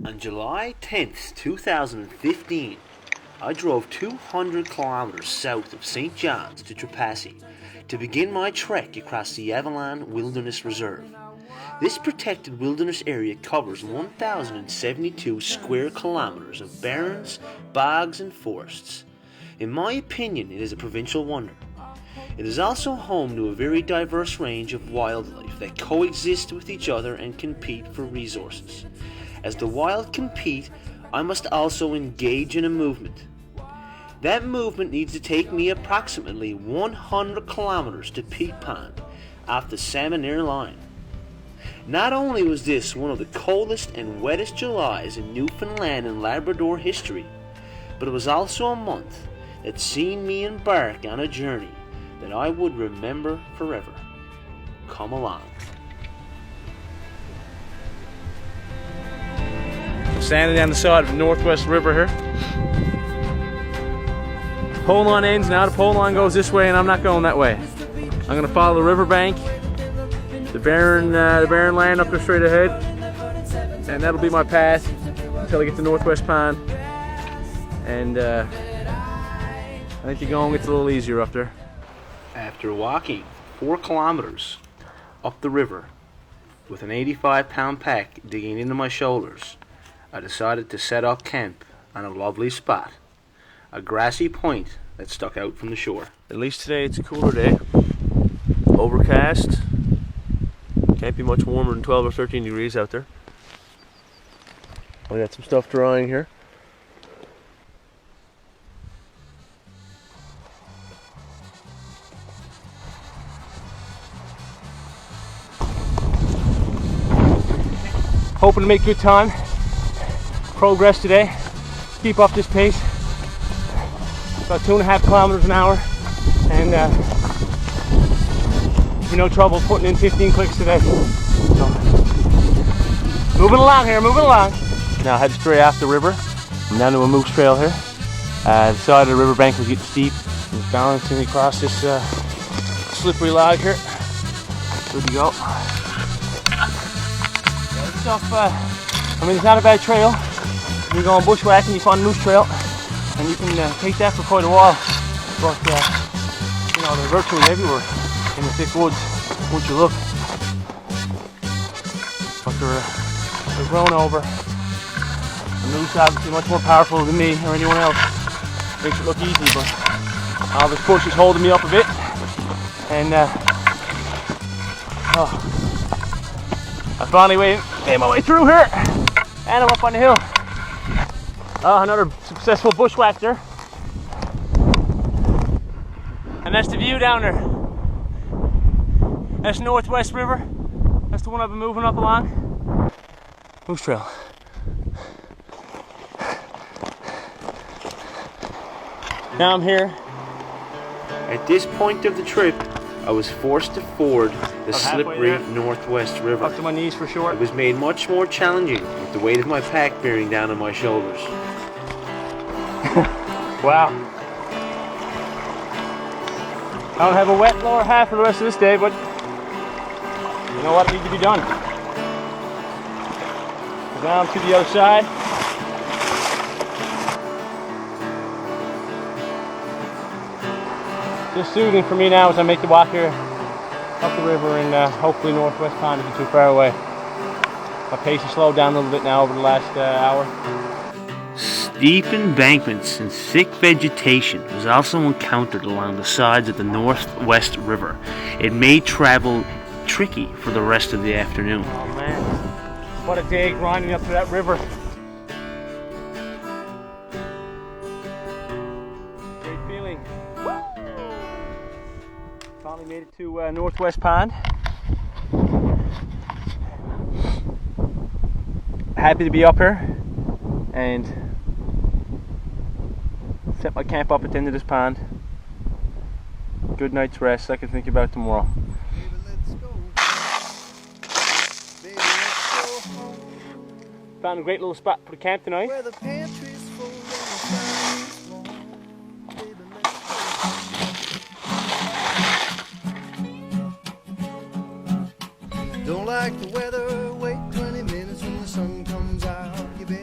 On July 10th, 2015, I drove 200 kilometers south of St. John's to Trepassey to begin my trek across the Avalon Wilderness Reserve. This protected wilderness area covers 1,072 square kilometers of barrens, bogs, and forests. In my opinion, it is a provincial wonder. It is also home to a very diverse range of wildlife that coexist with each other and compete for resources. As the wild compete, I must also engage in a movement. That movement needs to take me approximately 100 kilometers to Peat Pond, off the Salmon line. Not only was this one of the coldest and wettest Julys in Newfoundland and Labrador history, but it was also a month that seen me embark on a journey that I would remember forever. Come along. Standing down the side of the Northwest River here. Pole line ends now. The pole line goes this way, and I'm not going that way. I'm going to follow the riverbank, the barren land up there straight ahead, and that'll be my path until I get to Northwest Pond. And I think the going gets a little easier up there. After walking 4 kilometers up the river with an 85-pound pack digging into my shoulders, I decided to set up camp on a lovely spot, a grassy point that stuck out from the shore. At least today it's a cooler day. Overcast. Can't be much warmer than 12 or 13 degrees out there. We got some stuff drying here. Hoping to make good time. Progress today. Keep up this pace. About 2.5 kilometers an hour, and be no trouble putting in 15 clicks today. So, moving along here, moving along. Now head straight off the river. I'm down to a moose trail here. The side of the riverbank was getting steep. I'm balancing across this slippery log here. Good to go. I mean, it's not a bad trail. You're going bushwhacking, you find a moose trail, and you can take that for quite a while. But you know, they're virtually everywhere in the thick woods once you look. But they're grown over. The moose obviously much more powerful than me or anyone else. Makes it look easy, but all this bush is holding me up a bit, and I finally made my way through here, and I'm up on the hill. Another successful bushwhack there. And that's the view down there. That's Northwest River. That's the one I've been moving up along. Moose trail. Now I'm here. At this point of the trip, I was forced to ford the slippery Northwest River. Up to my knees for short. It was made much more challenging with the weight of my pack bearing down on my shoulders. Wow. I don't have a wet lower half for the rest of this day, but you know what needs to be done. Down to the other side. Just soothing for me now as I make the walk here up the river, and hopefully Northwest Pond isn't too far away. My pace has slowed down a little bit now over the last hour. Steep embankments and thick vegetation was also encountered along the sides of the Northwest River. It made travel tricky for the rest of the afternoon. Oh man, what a day grinding up to that river. Great feeling. Finally made it to Northwest Pond. Happy to be up here and set my camp up at the end of this pond. Good night's rest. I can think about tomorrow. Found a great little spot for the camp tonight. Don't like the weather, wait 20 minutes when the sun comes out. You better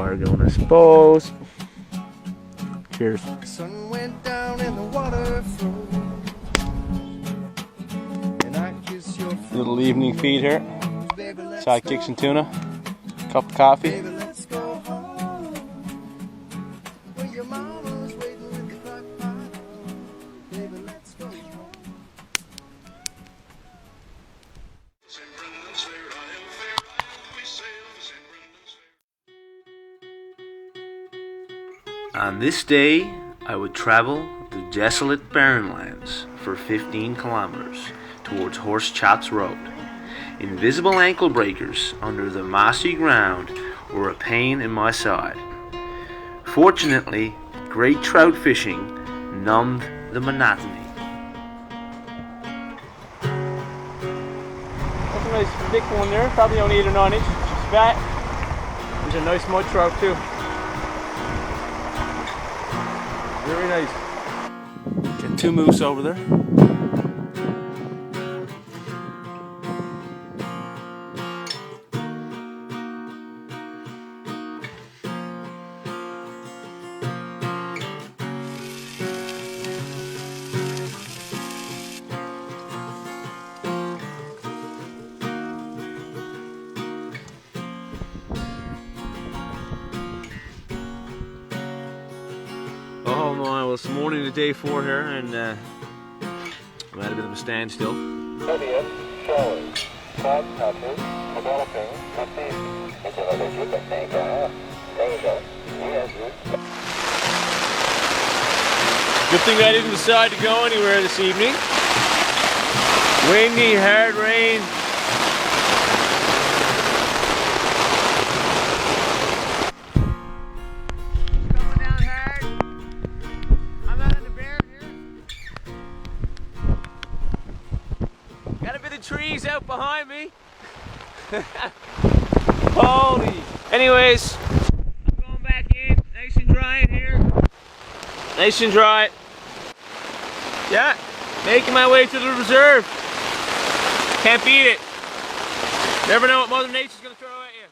fire going, I suppose. Cheers. Sun went down and the water froze. And I kiss your Little evening feed here. baby, let's Sidekicks and tuna. Cup of coffee. baby, let's go home. Where your mama's waiting with the crock pot. Baby, let's go home. On this day, I would travel the desolate barren lands for 15 kilometers towards Horse Chops Road. Invisible ankle breakers under the mossy ground were a pain in my side. Fortunately, great trout fishing numbed the monotony. That's a nice thick one there, probably only 8 or 9 inches. It's fat. There's a nice mud trout too. Very nice. Got 2 moose over there. Oh my, well it's morning of day 4 here and I'm at a bit of a standstill. 30th, showers, cloud patches, developing, received. Good thing I didn't decide to go anywhere this evening. Windy, hard rain. Coming down hard. I'm out on the bear here. Got a bit of trees out behind me. Holy. Anyways, I'm going back in. Nice and dry in here. Nice and dry. Yeah, making my way to the reserve. Can't beat it. Never know what Mother Nature's gonna throw at you.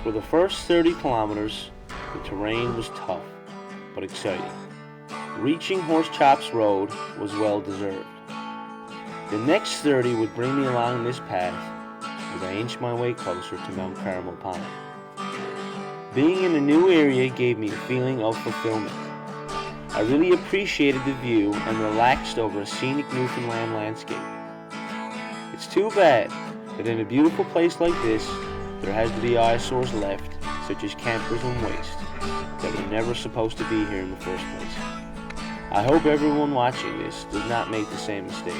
For the first 30 kilometers, the terrain was tough, but exciting. Reaching Horse Chops Road was well deserved. The next 30 would bring me along this path as I inched my way closer to Mount Carmel Pond. Being in a new area gave me a feeling of fulfillment. I really appreciated the view and relaxed over a scenic Newfoundland landscape. It's too bad that in a beautiful place like this, there has to be eyesores left, such as campers and waste, that were never supposed to be here in the first place. I hope everyone watching this does not make the same mistake.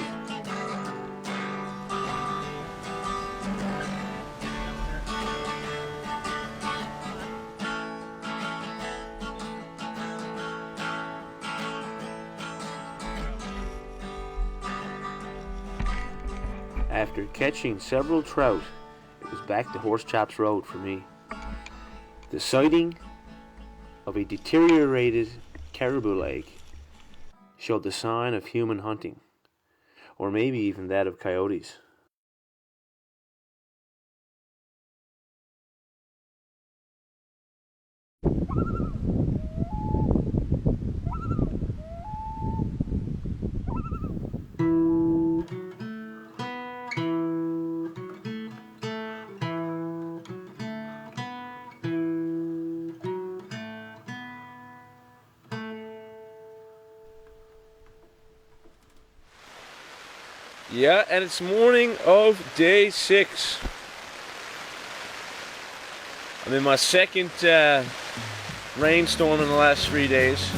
After catching several trout, it was back to Horse Chops Road for me. The sighting of a deteriorated caribou leg showed the sign of human hunting, or maybe even that of coyotes. Yeah, and it's morning of day 6. I'm in my second rainstorm in the last 3 days.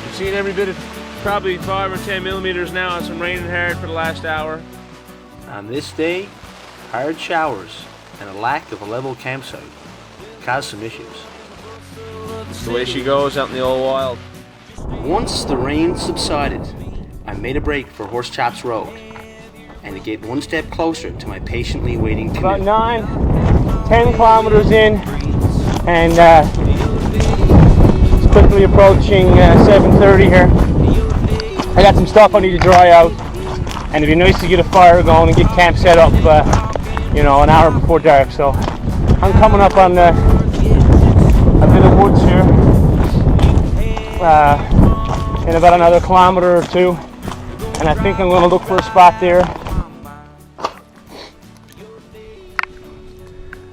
I've seen every bit of probably 5 or 10 millimeters now. It's been raining hard for the last hour. On this day, hard showers and a lack of a level campsite caused some issues. It's the way she goes out in the old wild. Once the rain subsided, I made a break for Horse Chops Road, and to get one step closer to my patiently waiting About canoe. 9, 10 kilometers in, and it's quickly approaching 7:30 here. I got some stuff I need to dry out, and it'd be nice to get a fire going and get camp set up, you know, an hour before dark. So I'm coming up on a bit of woods here in about another kilometer or two, and I think I'm going to look for a spot there.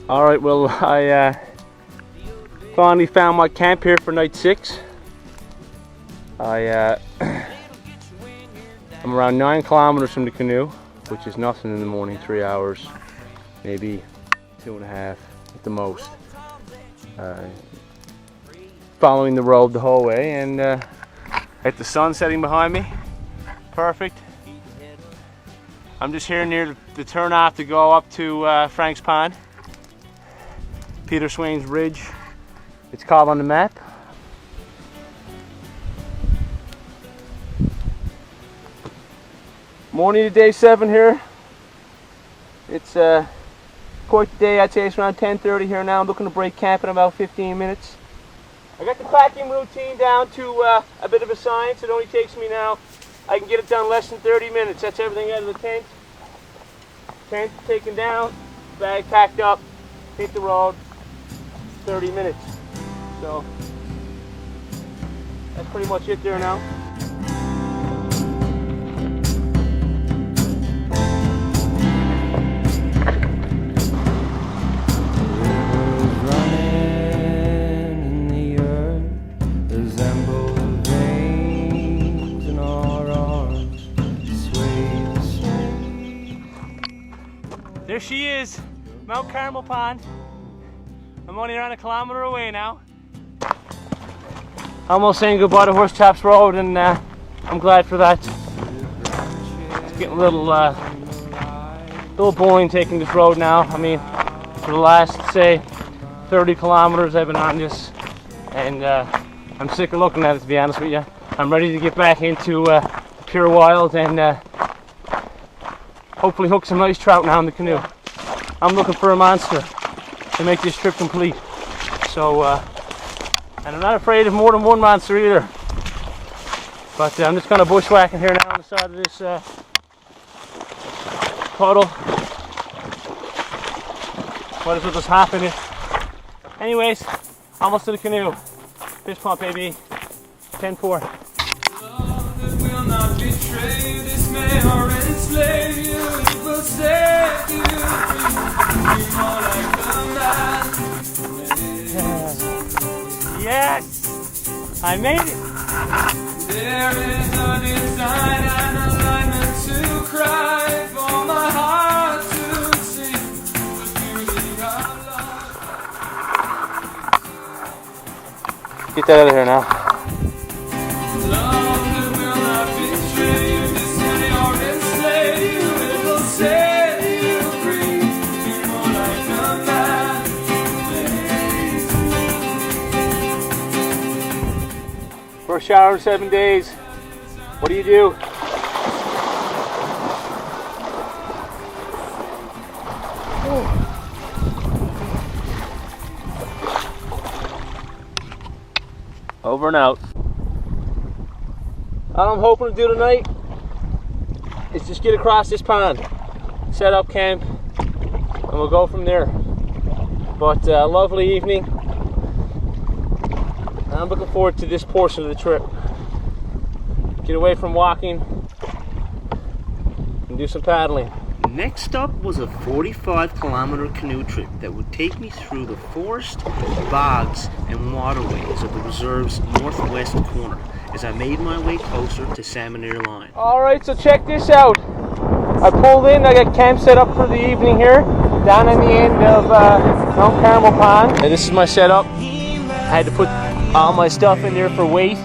Alright, well, I finally found my camp here for night 6. I'm around 9 kilometers from the canoe, which is nothing in the morning, 3 hours, maybe 2.5 at the most. Following the road the whole way, and at the sun setting behind me, perfect. I'm just here near the turnoff to go up to Frank's Pond, Peter Swain's Ridge, it's called on the map. Morning to day 7 here. It's quite the day. I'd say it's around 10:30 here now. I'm looking to break camp in about 15 minutes. I got the packing routine down to a bit of a science. It only takes me now, I can get it done less than 30 minutes. That's everything out of the tent. Tent taken down, bag packed up, hit the road, 30 minutes. So that's pretty much it there now. There she is, Mount Carmel Pond. I'm only around a kilometer away now. Almost saying goodbye to Horse Chops Road, and I'm glad for that. It's getting a little boring taking this road now. I mean, for the last, say, 30 kilometers I've been on this, and I'm sick of looking at it, to be honest with you. I'm ready to get back into pure wild and hopefully hook some nice trout now in the canoe. I'm looking for a monster to make this trip complete. So, and I'm not afraid of more than one monster either. But I'm just kind of bushwhacking here now on the side of this puddle. Might as well just hop in it. Anyways, almost to the canoe. Fist pump, baby. 10-4. Will not betray you, dismay or enslave you. It will set you free. Be more like the man. Yes! I made it! There is a design and alignment to cry for my heart to sing the beauty of love. Get that out of here now. First shower in 7 days. What do you do? Over and out. All I'm hoping to do tonight is just get across this pond, set up camp, and we'll go from there. But lovely evening. I'm looking forward to this portion of the trip. Get away from walking and do some paddling. Next up was a 45-kilometer canoe trip that would take me through the forest, bogs, and waterways of the reserve's northwest corner as I made my way closer to Salmoneer Line. Alright, so check this out. I pulled in, I got camp set up for the evening here, down on the end of Mount Carmel Pond. And this is my setup. I had to put all my stuff in there for weight.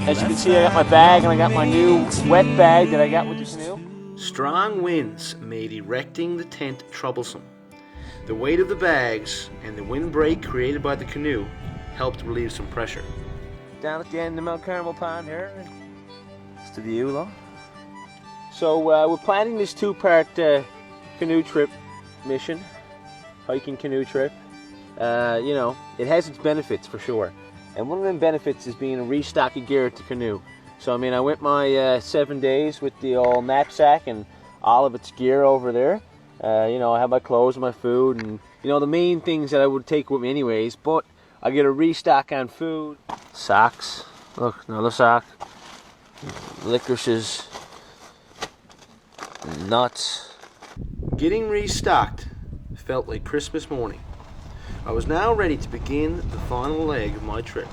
As you can see, I got my bag and I got my new wet bag that I got with the canoe. Strong winds made erecting the tent troublesome. The weight of the bags and the windbreak created by the canoe helped relieve some pressure. Down at the end of Mount Carmel Pond here. It's to the Avalon. So we're planning this 2-part canoe trip mission. hiking canoe trip. You know, it has its benefits for sure. And one of them benefits is being a restock of gear at the canoe. So I mean, I went my 7 days with the old knapsack and all of its gear over there. You know, I have my clothes and my food and, you know, the main things that I would take with me anyways, but I get a restock on food. Socks. Look, another sock. Licorices. Nuts. Getting restocked felt like Christmas morning. I was now ready to begin the final leg of my trip.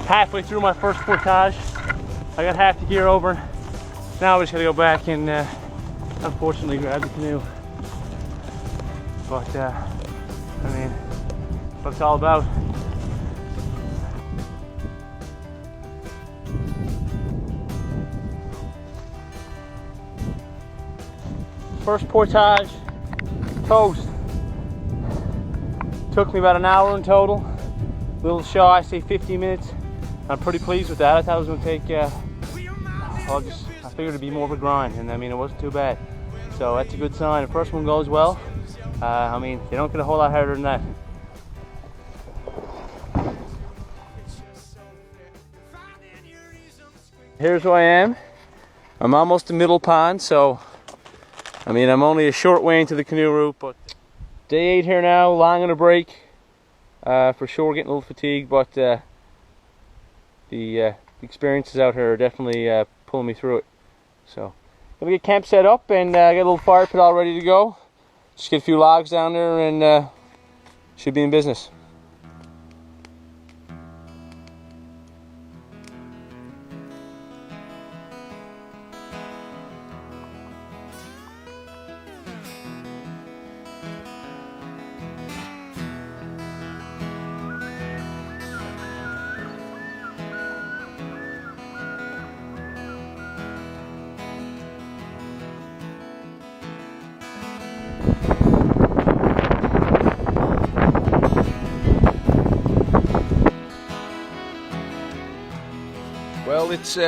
Halfway through my first portage, I got half the gear over. Now I just gotta go back and unfortunately grab the canoe. But I mean, what it's all about. First portage, toast. Took me about an hour in total. Little shy, say 15 minutes. I'm pretty pleased with that. I thought it was going to take, I figured it'd be more of a grind, and I mean, it wasn't too bad. So that's a good sign. The first one goes well. I mean, they don't get a whole lot harder than that. Here's where I am. I'm almost to middle pond, so I mean, I'm only a short way into the canoe route, but day 8 here now, long on a break. For sure getting a little fatigued, but the experiences out here are definitely pulling me through it. So, gonna get camp set up and get a little fire pit all ready to go. Just get a few logs down there and should be in business. Well, it's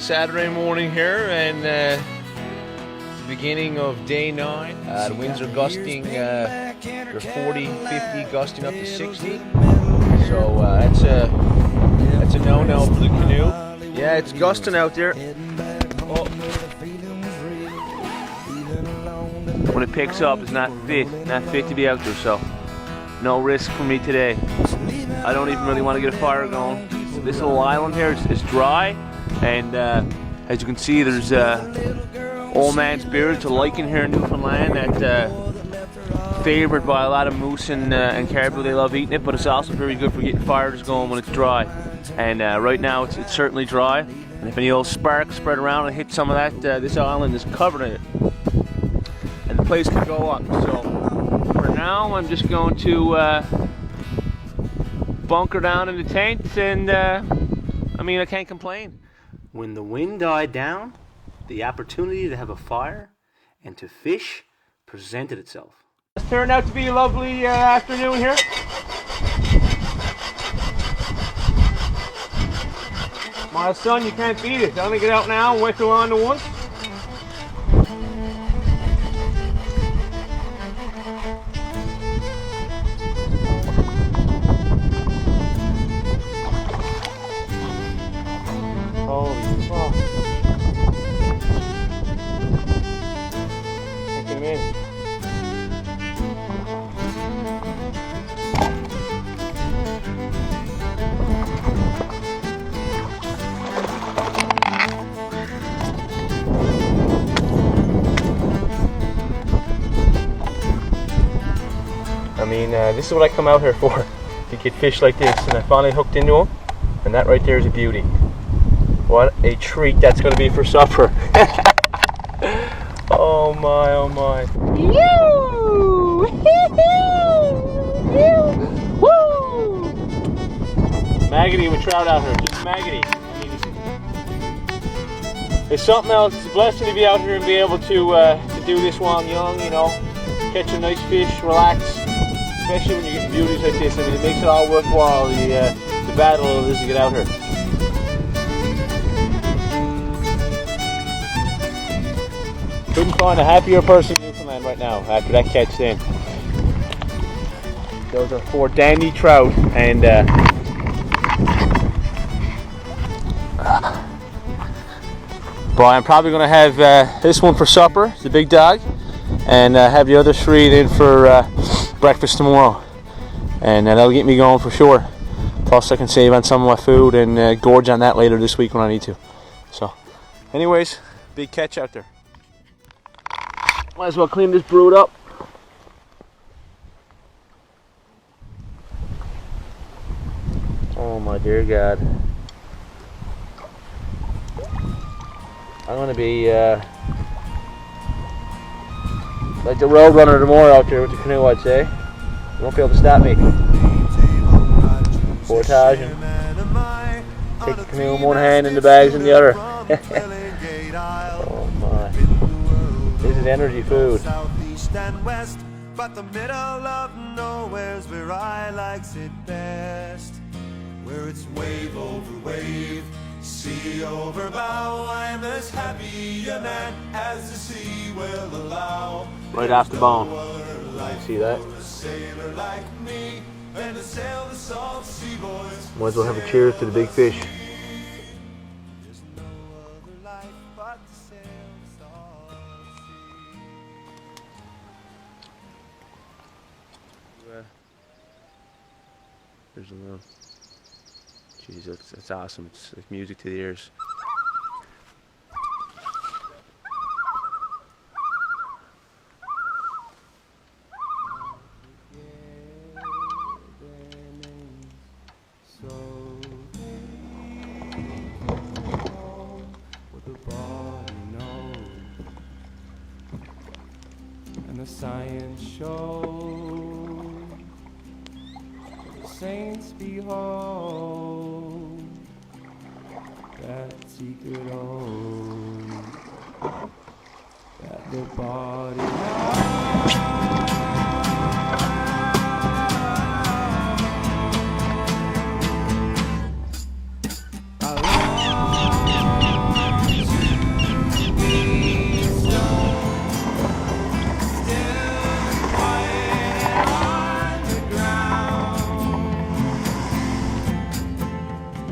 Saturday morning here, and the beginning of day 9. The winds are gusting, they're 40, 50, gusting up to 60. So that's a no-no for the canoe. Yeah, it's gusting out there. Oh. When it picks up, it's not fit to be out there. So no risk for me today. I don't even really want to get a fire going. This little island here is dry, and as you can see, there's old man's beard. It's a lichen here in Newfoundland that favoured by a lot of moose and caribou. They love eating it, but it's also very good for getting fires going when it's dry. And right now it's certainly dry, and if any old sparks spread around and hit some of that, this island is covered in it, and the place can go up. So for now, I'm just going to bunker down in the tent, and I mean, I can't complain. When the wind died down, the opportunity to have a fire and to fish presented itself. It's turned out to be a lovely afternoon here. My son, you can't beat it. I'm gonna get out now and wet the lawn to once. Holy fuck. Look at him in. I mean, this is what I come out here for, to get fish like this, and I finally hooked into them, and that right there is a beauty. What a treat that's going to be for supper. Oh my, oh my. Woo! Maggoty with trout out here, just maggoty. I mean, it's something else. It's a blessing to be out here and be able to do this while I'm young, you know, catch a nice fish, relax, especially when you're getting beauties like this. I mean, it makes it all worthwhile. The battle it is to get out here. Couldn't find a happier person in Newfoundland right now after that catch then. Those are 4 dandy trout, and but I'm probably going to have this one for supper, the big dog, and have the other 3 then for breakfast tomorrow, and that'll get me going for sure. Plus I can save on some of my food and gorge on that later this week when I need to. So anyways, big catch out there. Might as well clean this brood up. Oh my dear God. I'm gonna be like the road runner tomorrow out there with the canoe, I'd say. You won't be able to stop me. Portage and take the canoe in one hand and the bags in the other. Oh my. This is energy food. Southeast and west, but the middle of nowhere's where I likes it best. Where it's wave over wave, sea over bow. I'm as happy a man as the sea will allow. Right off the bone. See that? Might as well have a cheers to the big fish. There's a little. Jeez, that's awesome. It's like music to the ears. And the science shows the saints behold that secret own that the body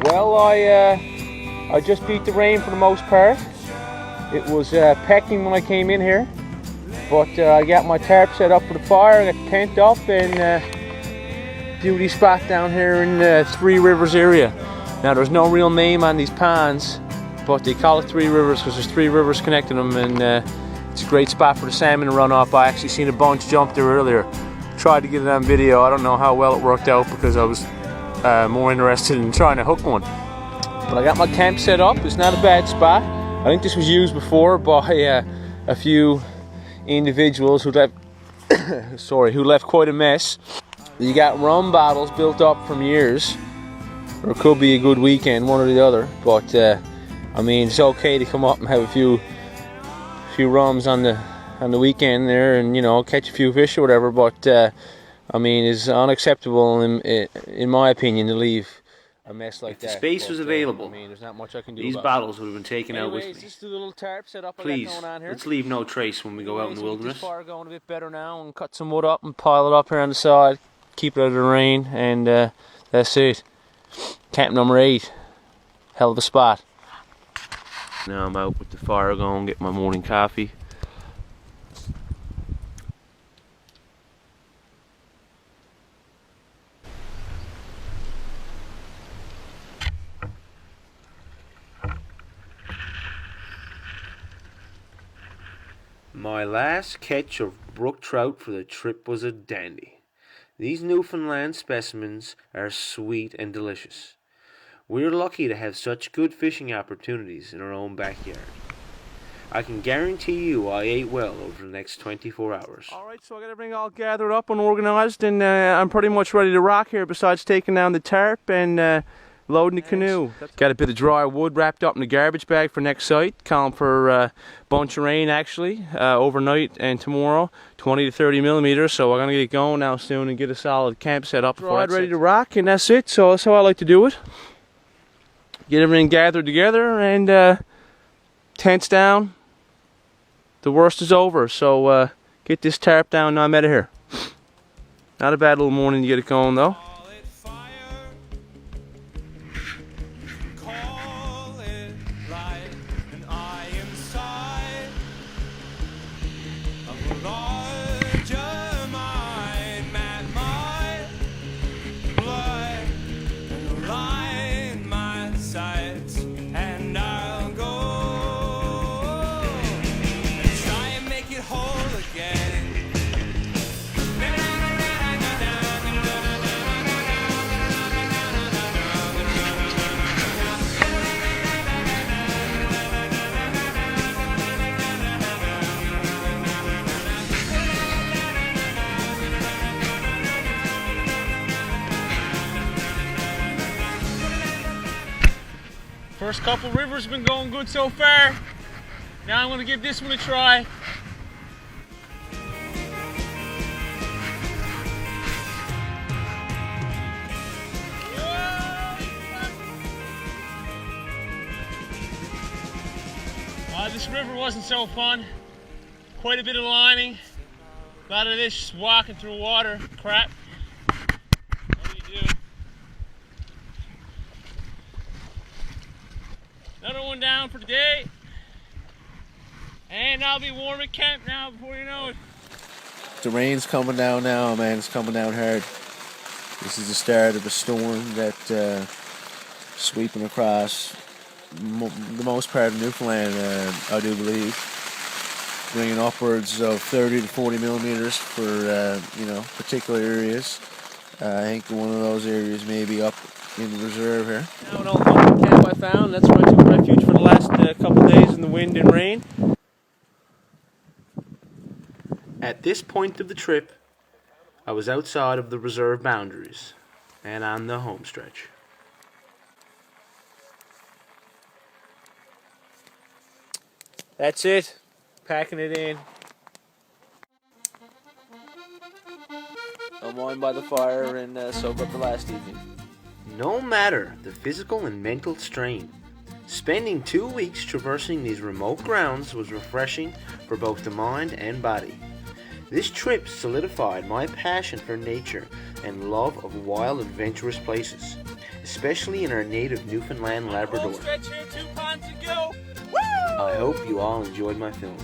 Well, I just beat the rain for the most part. It was pecking when I came in here, but I got my tarp set up for the fire, I got the tent up, and beauty spot down here in the Three Rivers area. Now there's no real name on these ponds, but they call it Three Rivers because there's 3 rivers connecting them, and it's a great spot for the salmon to run off. I actually seen a bunch jump there earlier. Tried to get it on video. I don't know how well it worked out because I was more interested in trying to hook one. But I got my camp set up. It's not a bad spot. I think this was used before by a few individuals who left who left quite a mess. You got rum bottles built up from years, or it could be a good weekend, one or the other. But I mean, it's okay to come up and have a few rums on the weekend there, and you know, catch a few fish or whatever. But I mean, it's unacceptable in my opinion to leave a mess like that. If the space was available, I mean, there's not much I can do. These about bottles would have been taken out with me. Just a little tarp set up. Please, I got going on here. let's leave no trace when we go out in the wilderness. This fire going a bit better now, and cut some wood up and pile it up here on the side, keep it out of the rain, and that's it. Camp number 8, hell of a spot. Now I'm out with the fire going, get my morning coffee. My last catch of brook trout for the trip was a dandy. These Newfoundland specimens are sweet and delicious. We're lucky to have such good fishing opportunities in our own backyard. I can guarantee you I ate well over the next 24 hours. Alright, so I got everything all gathered up and organized, and I'm pretty much ready to rock here besides taking down the tarp and loading the canoe. Got a bit of dry wood wrapped up in the garbage bag for next site. Calling for a bunch of rain actually overnight and tomorrow, 20 to 30 millimeters. So we're gonna get going now soon and get a solid camp set up. Dried, ready to rock, and that's it. So that's how I like to do it. Get everything gathered together and tents down. The worst is over. So get this tarp down. Now I'm out of here. Not a bad little morning to get it going though. First couple rivers have been going good so far. Now I'm going to give this one a try. This river wasn't so fun. Quite a bit of lining. A lot of this just walking through water crap. What do you do? Another one down for today. And I'll be warm at camp now before you know it. The rain's coming down now, man. It's coming down hard. This is the start of a storm that sweeping across the most part of Newfoundland, I do believe. Bringing upwards of 30 to 40 millimeters for, particular areas. I think one of those areas may be up in the reserve here. Now an old hunting camp I found. That's where I took refuge for the last couple of days in the wind and rain. At this point of the trip, I was outside of the reserve boundaries and on the home stretch. That's it. Packing it in. Unwind by the fire and soak up the last evening. No matter the physical and mental strain, spending 2 weeks traversing these remote grounds was refreshing for both the mind and body. This trip solidified my passion for nature and love of wild, adventurous places, especially in our native Newfoundland Labrador. Home stretch here, 2 ponds to go. I hope you all enjoyed my film.